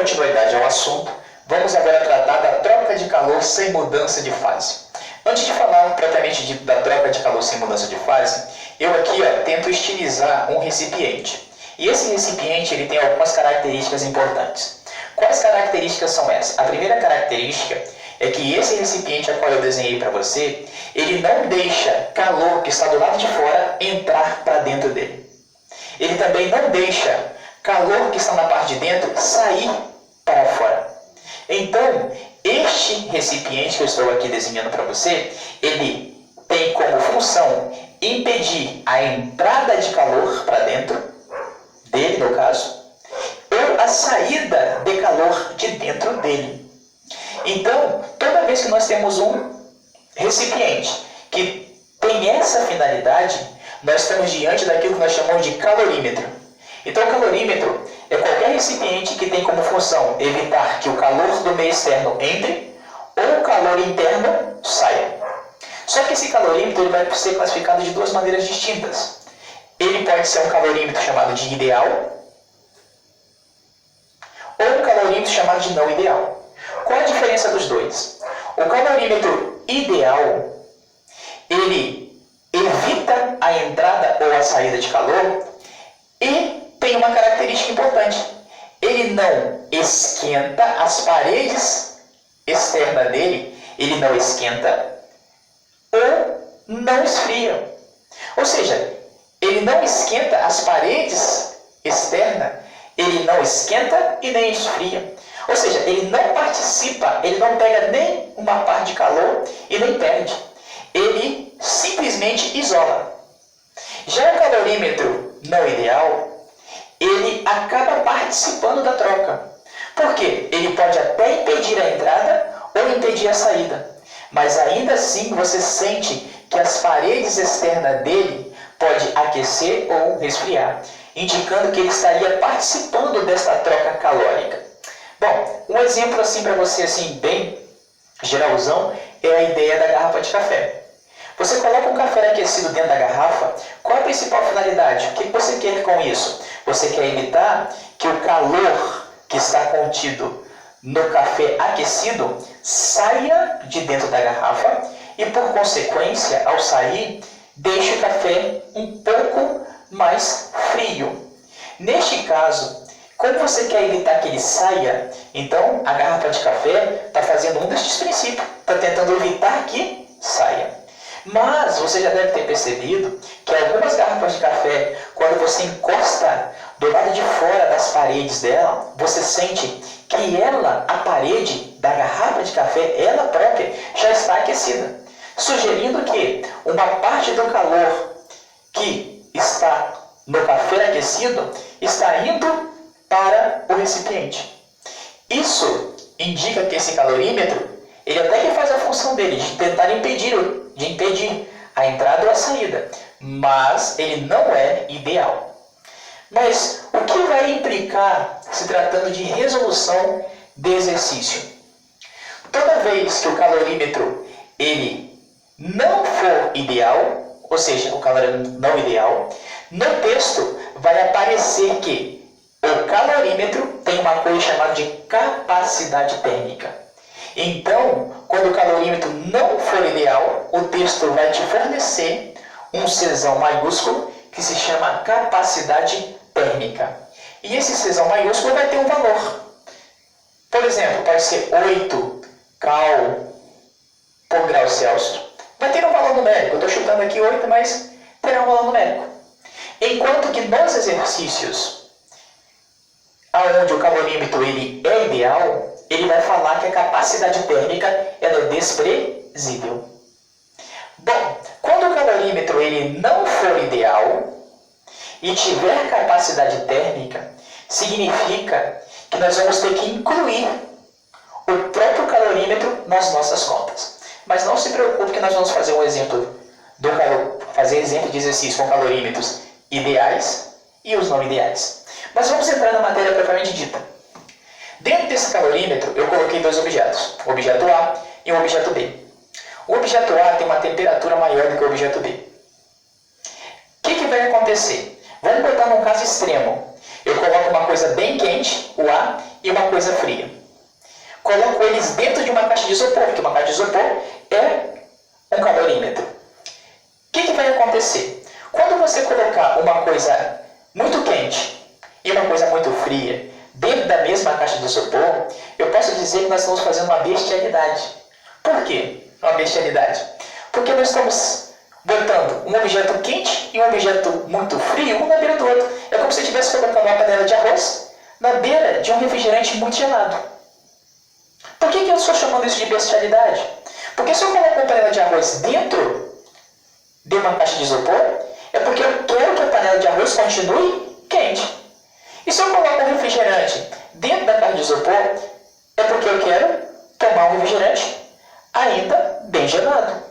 continuidade ao assunto, vamos agora tratar da troca de calor sem mudança de fase. Antes de falar propriamente da troca de calor sem mudança de fase, eu aqui tento estilizar um recipiente. E esse recipiente ele tem algumas características importantes. Quais características são essas? A primeira característica é que esse recipiente a qual eu desenhei para você, ele não deixa calor que está do lado de fora entrar para dentro dele. Ele também não deixa calor que está na parte de dentro sair para fora. Então, este recipiente que eu estou aqui desenhando para você, ele tem como função impedir a entrada de calor para dentro dele, no caso, ou a saída de calor de dentro dele. Então, toda vez que nós temos um recipiente que tem essa finalidade, nós estamos diante daquilo que nós chamamos de calorímetro. Então, o calorímetro é qualquer recipiente que tem como função evitar que o calor do meio externo entre ou o calor interno saia. Só que esse calorímetro ele vai ser classificado de duas maneiras distintas. Ele pode ser um calorímetro chamado de ideal ou um calorímetro chamado de não ideal. Qual a diferença dos dois? O calorímetro ideal, ele evita a entrada ou a saída de calor e tem uma característica importante. Ele não esquenta as paredes externas dele, ele não esquenta ou não esfria. Ou seja, ele não esquenta as paredes externas, ele não esquenta e nem esfria. Ou seja, ele não participa, ele não pega nem uma parte de calor e nem perde. Ele simplesmente isola. Já o calorímetro não ideal, ele acaba participando da troca. Por quê? Ele pode até impedir a entrada ou impedir a saída. Mas ainda assim você sente que as paredes externas dele pode aquecer ou resfriar, indicando que ele estaria participando desta troca calórica. Bom, um exemplo assim para você, assim, bem geralzão, é a ideia da garrafa de café. Você coloca um café aquecido dentro da garrafa, qual é a principal finalidade? O que você quer com isso? Você quer evitar que o calor que está contido no café aquecido saia de dentro da garrafa e, por consequência, ao sair, deixe o café um pouco mais frio. Neste caso, como você quer evitar que ele saia, então a garrafa de café está fazendo um destes princípios, está tentando evitar que saia. Mas você já deve ter percebido que algumas garrafas de café, quando você encosta do lado de fora das paredes dela, você sente que ela, a parede da garrafa de café, ela própria, já está aquecida, sugerindo que uma parte do calor que está no café aquecido está indo para o recipiente. Isso indica que esse calorímetro, ele até que faz a função dele de tentar impedir a entrada ou a saída, mas ele não é ideal. Mas o que vai implicar se tratando de resolução de exercício? Toda vez que o calorímetro ele não for ideal, ou seja, o calorímetro não ideal, no texto vai aparecer que o calorímetro tem uma coisa chamada de capacidade térmica. Então, quando o calorímetro não for ideal, o texto vai te fornecer um Czão maiúsculo que se chama capacidade térmica. E esse Czão maiúsculo vai ter um valor. Por exemplo, pode ser 8 cal por grau Celsius. Vai ter um valor numérico. Eu estou chutando aqui 8, mas terá um valor numérico. Enquanto que nos exercícios onde o calorímetro ele é ideal, ele vai falar que a capacidade térmica é no desprezível. Bom, quando o calorímetro ele não for ideal e tiver capacidade térmica, significa que nós vamos ter que incluir o próprio calorímetro nas nossas contas. Mas não se preocupe que nós vamos fazer um exemplo de exercício com calorímetros ideais e os não ideais. Mas vamos entrar na matéria propriamente dita. Dentro desse calorímetro, eu coloquei dois objetos, o objeto A e o objeto B. O objeto A tem uma temperatura maior do que o objeto B. O que vai acontecer? Vamos botar num caso extremo. Eu coloco uma coisa bem quente, o A, e uma coisa fria. Coloco eles dentro de uma caixa de isopor, porque uma caixa de isopor é um calorímetro. O que vai acontecer? Quando você colocar uma coisa muito quente e uma coisa muito fria dentro da mesma caixa de isopor, eu posso dizer que nós estamos fazendo uma bestialidade. Por quê? Uma bestialidade. Porque nós estamos botando um objeto quente e um objeto muito frio um na beira do outro. É como se eu estivesse colocando uma panela de arroz na beira de um refrigerante muito gelado. Por que eu estou chamando isso de bestialidade? Porque se eu coloco uma panela de arroz dentro de uma caixa de isopor, é porque eu quero que a panela de arroz continue quente. E se eu coloco um refrigerante dentro da caixa de isopor, é porque eu quero tomar um refrigerante ainda bem gelado.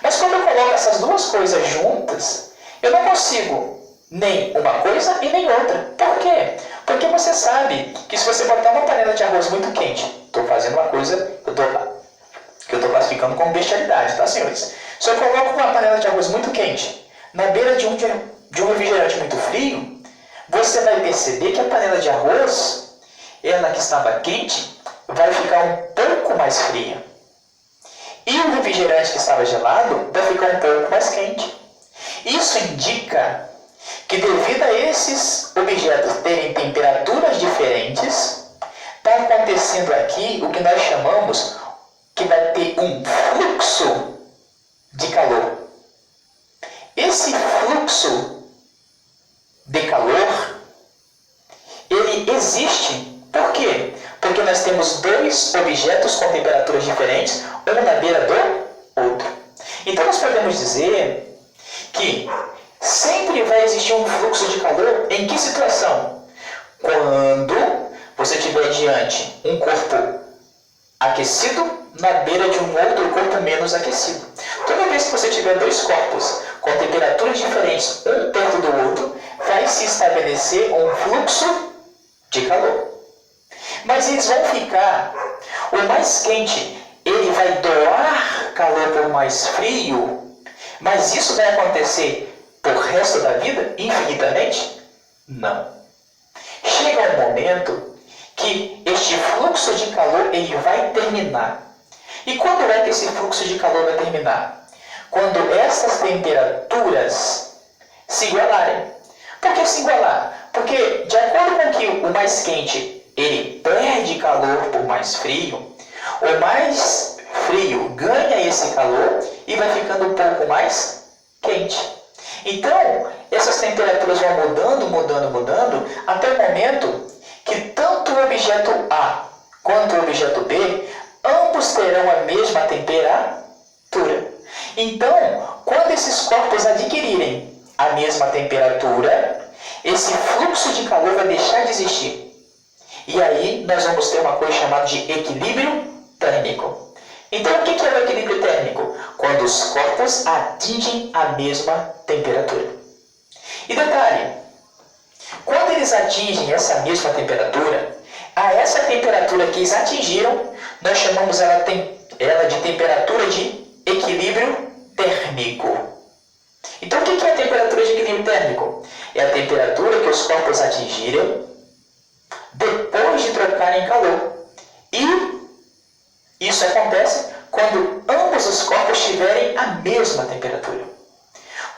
Mas quando eu coloco essas duas coisas juntas, eu não consigo nem uma coisa e nem outra. Por quê? Porque você sabe que se você botar uma panela de arroz muito quente, estou fazendo uma coisa que eu estou classificando como bestialidade, tá, senhores? Se eu coloco uma panela de arroz muito quente na beira de um refrigerante muito frio, você vai perceber que a panela de arroz, ela que estava quente, vai ficar um pouco mais fria. E o refrigerante que estava gelado vai ficar um pouco mais quente. Isso indica que devido a esses objetos terem temperaturas diferentes, está acontecendo aqui o que nós chamamos que vai ter um fluxo de calor. Esse fluxo de calor, ele existe. Por quê? Porque nós temos dois objetos com temperaturas diferentes, um na beira do outro. Então nós podemos dizer que sempre vai existir um fluxo de calor em que situação? Quando você tiver diante um corpo aquecido na beira de um outro corpo menos aquecido. Toda vez que você tiver dois corpos com temperaturas diferentes, um perto do outro, vai se estabelecer um fluxo de calor. Mas eles vão ficar, o mais quente, ele vai doar calor por mais frio, mas isso vai acontecer por resto da vida, infinitamente? Não. Chega um momento que este fluxo de calor ele vai terminar. E quando é que esse fluxo de calor vai terminar? Quando essas temperaturas se igualarem. Por que se igualar? Porque de acordo com que o mais quente ele perde calor por mais frio, o mais frio ganha esse calor e vai ficando um pouco mais quente. Então, essas temperaturas vão mudando, até o momento que tanto o objeto A quanto o objeto B, ambos terão a mesma temperatura. Então, quando esses corpos adquirirem a mesma temperatura, esse fluxo de calor vai deixar de existir. E aí, nós vamos ter uma coisa chamada de equilíbrio térmico. Então, o que é o equilíbrio térmico? Quando os corpos atingem a mesma temperatura. E detalhe, quando eles atingem essa mesma temperatura, a essa temperatura que eles atingiram, nós chamamos ela de temperatura de equilíbrio térmico. Então, o que é a temperatura de equilíbrio térmico? É a temperatura que os corpos atingiram depois de trocarem calor. E isso acontece quando ambos os corpos tiverem a mesma temperatura.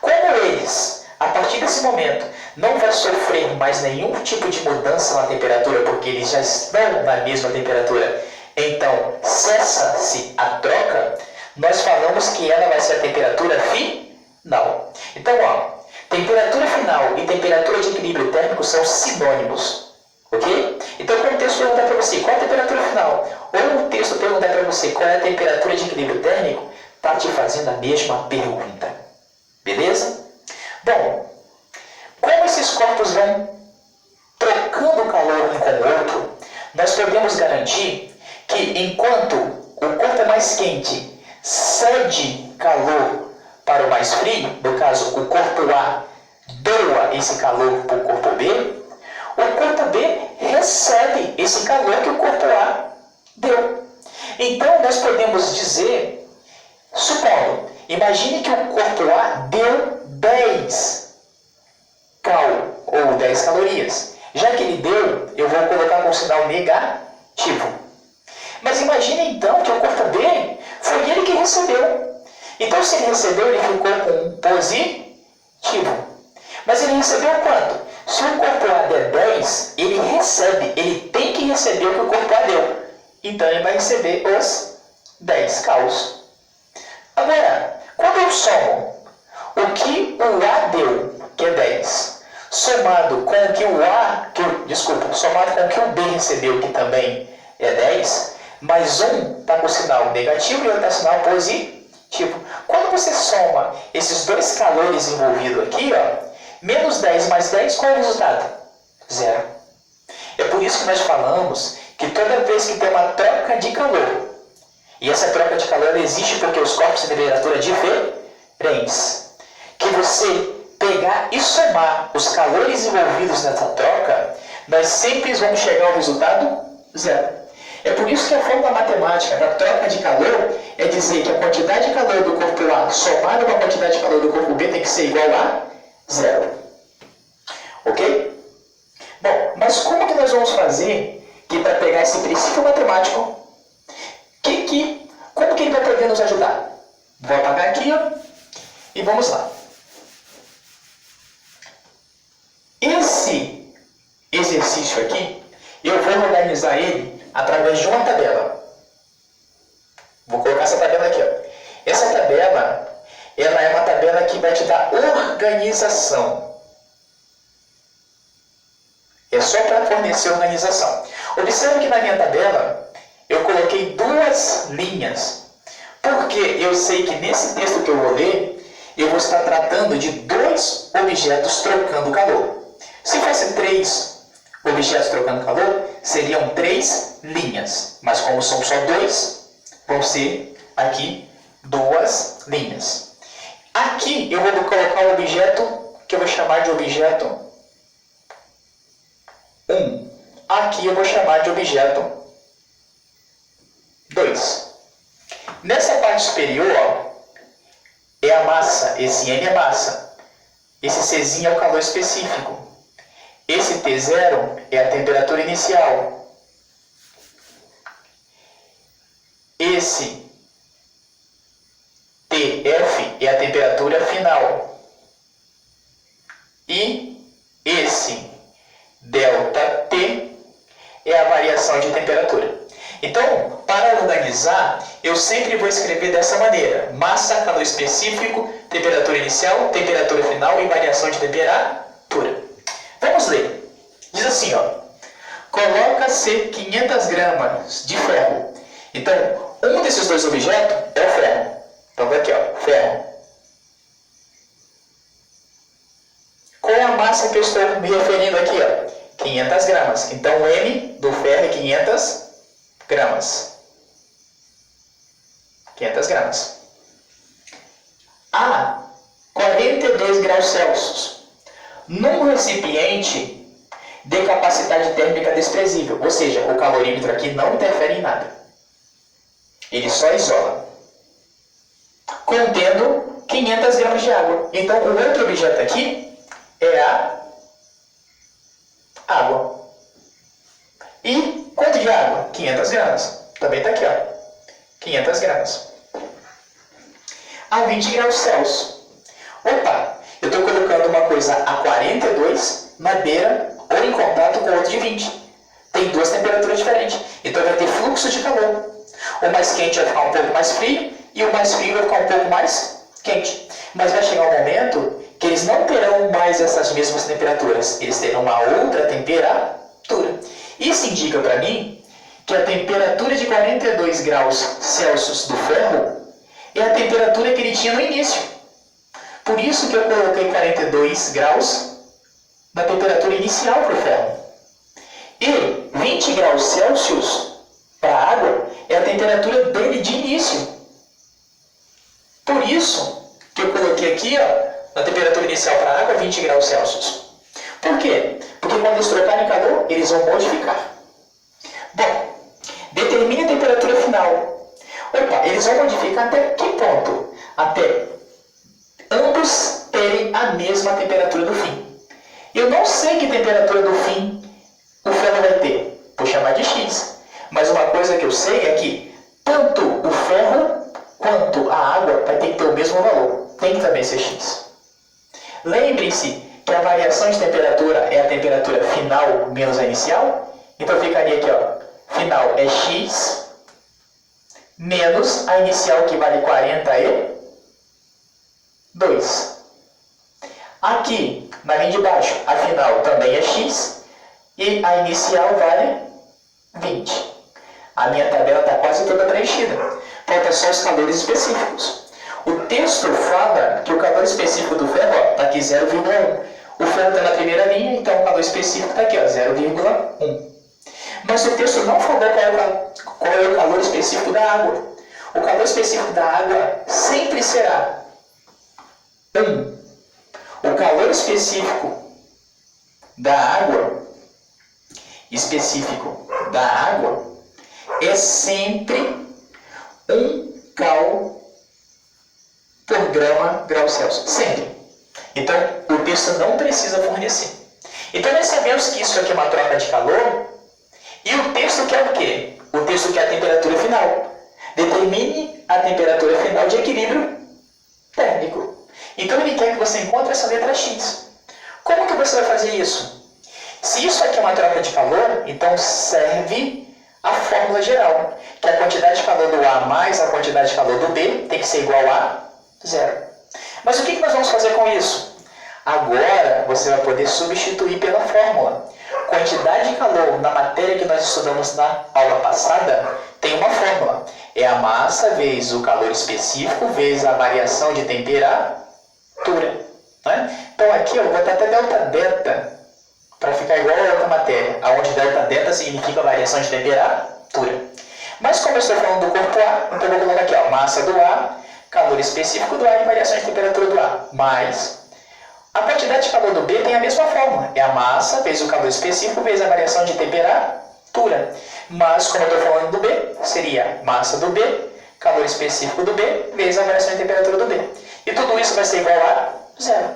Como eles, a partir desse momento, não vai sofrer mais nenhum tipo de mudança na temperatura, porque eles já estão na mesma temperatura, então cessa-se a troca, nós falamos que ela vai ser a temperatura final. Então, temperatura final e temperatura de equilíbrio térmico são sinônimos. Ok? Então, quando o texto perguntar para você qual é a temperatura final, ou o texto perguntar para você qual é a temperatura de equilíbrio térmico, está te fazendo a mesma pergunta. Beleza? Bom, como esses corpos vão trocando calor um com o outro, nós podemos garantir que enquanto o corpo mais quente cede calor para o mais frio, no caso o corpo A doa esse calor para o corpo B, o corpo B recebe esse calor que o corpo A deu. Então, nós podemos dizer, supondo, imagine que o corpo A deu 10 cal, ou 10 calorias. Já que ele deu, eu vou colocar com sinal negativo. Mas imagine então que o corpo B foi ele que recebeu. Então, se ele recebeu, ele ficou com positivo. Mas ele recebeu quanto? Se o corpo A der 10, ele recebe, ele tem que receber o que o corpo A deu. Então, ele vai receber os 10 caos. Agora, quando eu somo o que o A deu, que é 10, somado com o que o A, somado com o que o B recebeu, que também é 10, mais um está com sinal negativo e outro está com sinal positivo. Quando você soma esses dois calores envolvidos aqui, ó, menos 10 mais 10, qual é o resultado? 0. É por isso que nós falamos que toda vez que tem uma troca de calor, e essa troca de calor existe porque os corpos têm temperatura diferentes, que você pegar e somar os calores envolvidos nessa troca, nós sempre vamos chegar ao resultado 0. É por isso que a fórmula matemática da troca de calor é dizer que a quantidade de calor do corpo A somada com a quantidade de calor do corpo B tem que ser igual a 0. Ok? Bom, mas como que nós vamos fazer que para pegar esse princípio matemático, como que ele vai poder nos ajudar? Vou apagar aqui, ó, e vamos lá. Esse exercício aqui, eu vou organizar ele através de uma tabela. Vou colocar essa tabela aqui, ó. Essa tabela, ela é uma tabela que vai te dar organização. É só para fornecer organização. Observe que na minha tabela, eu coloquei 2 linhas. Porque eu sei que nesse texto que eu vou ler, eu vou estar tratando de 2 objetos trocando calor. Se fosse 3 objetos trocando calor, seriam 3 linhas. Mas como são só 2, vão ser aqui 2 linhas. Aqui eu vou colocar o objeto que eu vou chamar de objeto 1. Aqui eu vou chamar de objeto 2. Nessa parte superior, ó, é a massa. Esse M é massa. Esse Czinho é o calor específico. Esse T0 é a temperatura inicial. Esse TF é a temperatura final. E esse ΔT é a variação de temperatura. Então, para organizar, eu sempre vou escrever dessa maneira: massa, calor específico, temperatura inicial, temperatura final e variação de temperatura. Vamos ler. Diz assim, ó: coloca-se 500 gramas de ferro. Então, um desses 2 objetos é o ferro. Então, vai aqui, ó, ferro. Qual é a massa que eu estou me referindo aqui, ó? 500 gramas. Então, o M do ferro é 500 gramas. 500 gramas. A 42 graus Celsius. Num recipiente de capacidade térmica desprezível. Ou seja, o calorímetro aqui não interfere em nada. Ele só isola. Contendo 500 gramas de água. Então, o outro objeto aqui é a água. E quanto de água? 500 gramas. Também está aqui, ó. 500 gramas. A 20 graus Celsius. Opa, eu estou colocando uma coisa a 42 na beira ou em contato com outra de 20. Tem 2 temperaturas diferentes. Então vai ter fluxo de calor. O mais quente vai ficar um pouco mais frio e o mais frio vai ficar um pouco mais quente. Mas vai chegar um momento que eles não terão mais essas mesmas temperaturas. Eles terão uma outra temperatura. Isso indica para mim que a temperatura de 42 graus Celsius do ferro é a temperatura que ele tinha no início. Por isso que eu coloquei 42 graus na temperatura inicial para o ferro. E 20 graus Celsius para a água é a temperatura dele de início. Por isso que eu coloquei aqui, ó, na temperatura inicial para a água, 20 graus Celsius. Por quê? Porque quando eles trocarem calor, eles vão modificar. Bom, determine a temperatura final. Opa, eles vão modificar até que ponto? Até ambos terem a mesma temperatura do fim. Eu não sei que temperatura do fim que eu sei é que tanto o ferro quanto a água vai ter que ter o mesmo valor. Tem que também ser x. Lembre-se que a variação de temperatura é a temperatura final menos a inicial. Então ficaria aqui, ó, final é x menos a inicial, que vale 42. Aqui, na linha de baixo, a final também é x e a inicial vale 20. A minha tabela está quase toda preenchida. Falta só os calores específicos. O texto fala que o calor específico do ferro está aqui 0,1. O ferro está na primeira linha, então o calor específico está aqui, 0,1. Mas o texto não falou qual é o calor específico da água. O calor específico da água sempre será 1. O calor específico da água é sempre 1 cal por grau Celsius. Sempre. Então, o texto não precisa fornecer. Então, nós sabemos que isso aqui é uma troca de calor. E o texto quer o quê? O texto quer a temperatura final. Determine a temperatura final de equilíbrio térmico. Então, ele quer que você encontre essa letra X. Como que você vai fazer isso? Se isso aqui é uma troca de calor, então serve a fórmula geral, que a quantidade de calor do A mais a quantidade de calor do B tem que ser igual a 0. Mas o que nós vamos fazer com isso? Agora você vai poder substituir pela fórmula. Quantidade de calor na matéria que nós estudamos na aula passada tem uma fórmula. É a massa vezes o calor específico vezes a variação de temperatura. Né? Então aqui eu vou botar até delta para ficar igual a outra matéria, onde delta significa variação de temperatura. Mas como eu estou falando do corpo A, então eu vou colocar aqui, ó, massa do A, calor específico do A e variação de temperatura do A. Mais a quantidade de calor do B tem a mesma fórmula. É a massa vezes o calor específico vezes a variação de temperatura. Mas, como eu estou falando do B, seria massa do B, calor específico do B, vezes a variação de temperatura do B. E tudo isso vai ser igual a 0.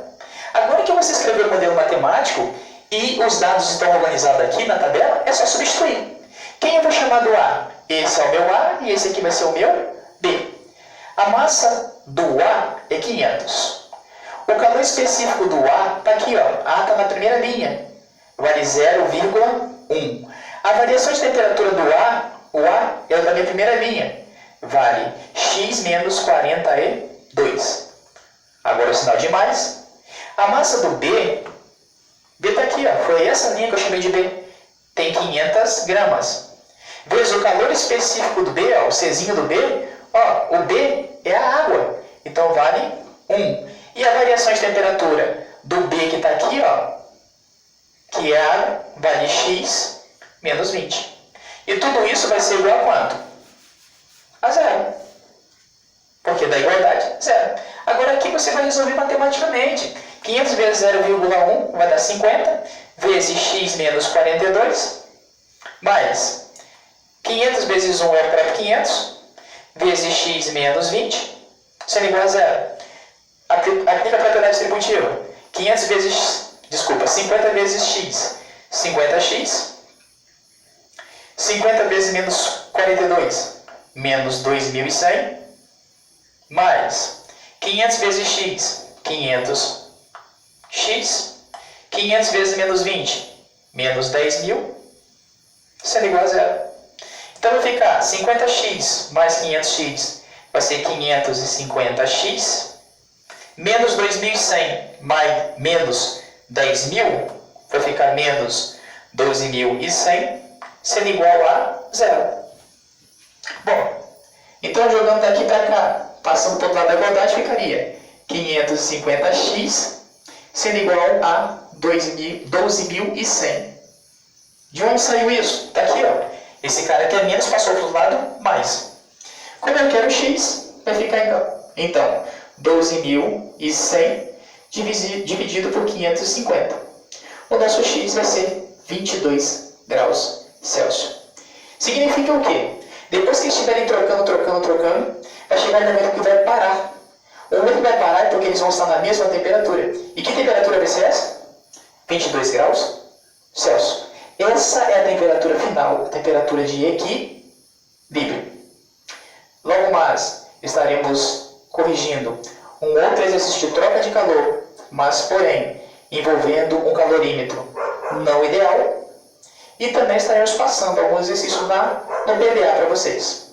Agora que você escreveu o modelo matemático e os dados estão organizados aqui na tabela, é só substituir. Quem eu vou chamar do A? Esse é o meu A e esse aqui vai ser o meu B. A massa do A é 500. O calor específico do A está aqui, ó. A está na primeira linha, vale 0,1. A variação de temperatura do A, o A é da minha primeira linha, vale x menos 42. Agora o sinal de mais. A massa do B está aqui, ó. Foi essa linha que eu chamei de B. Tem 500 gramas. Vezes o calor específico do B, ó, o Czinho do B, ó, o B é a água, então vale 1. E a variação de temperatura do B que está aqui, ó, que é a água, vale x menos 20. E tudo isso vai ser igual a quanto? A 0. Porque da igualdade, 0. Agora aqui você vai resolver matematicamente. 500 vezes 0,1 vai dar 50, vezes x menos 42, mais 500 vezes 1 é o próprio 500, vezes x menos 20, sendo igual a 0. Aplica a propriedade distributiva. 50 vezes x, 50x. 50 vezes menos 42, menos 2.100. Mais 500 vezes x, 500x. 500 vezes menos 20, menos 10.000, sendo igual a 0. Então vai ficar 50x mais 500x, vai ser 550x. Menos 2.100 mais menos 10.000 vai ficar menos 12.100, sendo igual a 0. Bom, então jogando daqui para cá, passando para o lado da igualdade, ficaria 550x sendo igual a 12.100. De onde saiu isso? Está aqui, ó. Esse cara aqui é menos, passou para o lado, mais. Como eu quero x, vai ficar então 12.100 dividido por 550. O nosso x vai ser 22 graus Celsius. Significa o quê? Depois que estiverem trocando, vai chegar um momento que vai parar. O momento que vai parar é porque eles vão estar na mesma temperatura. E que temperatura vai ser essa? 22 graus Celsius. Essa é a temperatura final, a temperatura de equilíbrio. livre. Logo mais, estaremos corrigindo um outro exercício de troca de calor, mas porém envolvendo um calorímetro não ideal. E também estaremos passando alguns exercícios no PDA para vocês.